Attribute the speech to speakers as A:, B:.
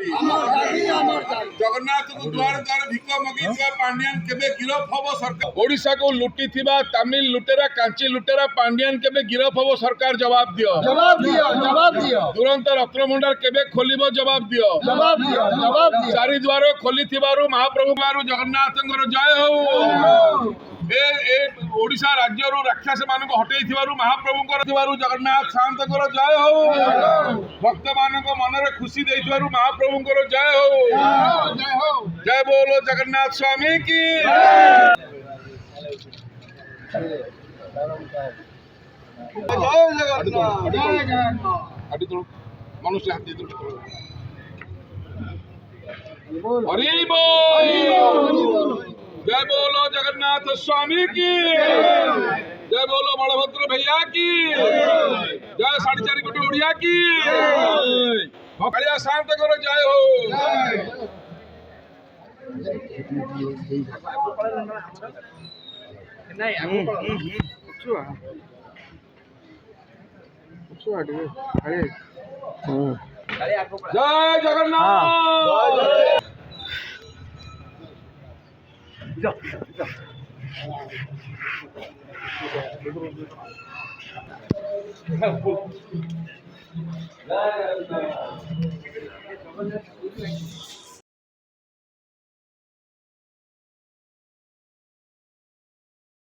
A: जाति जगन्नाथ को द्वार द्वार भिक मगी पांडियान केबे गिरफ हम सरकार ओडिशा को लुटी थिबा तमिल लुटेरा कांची लुटेरा पांडियान केबे गिरफ हम सरकार जवाब दियो तुरंत रत्नभंडार केबे खोलिबो जवाब दियो चारि द्वार खोली थिबारु महाप्रभु बारु जगन्नाथ जय हो ओडिशा राज्य राक्षस मान हटई महाप्रभु जगन्नाथ शांत जय हो भक्त मान मन खुशी दे महाप्रभु जय हो जय बोलो जगन्नाथ स्वामी की मनुष्य हाथी हरि बोल जय बोलो जगन्नाथ स्वामी की जय बोलो बलभद्र भैया की जय 4.5 कोटी ओडिया की भैया शांत करो जय हो जय जगन्नाथ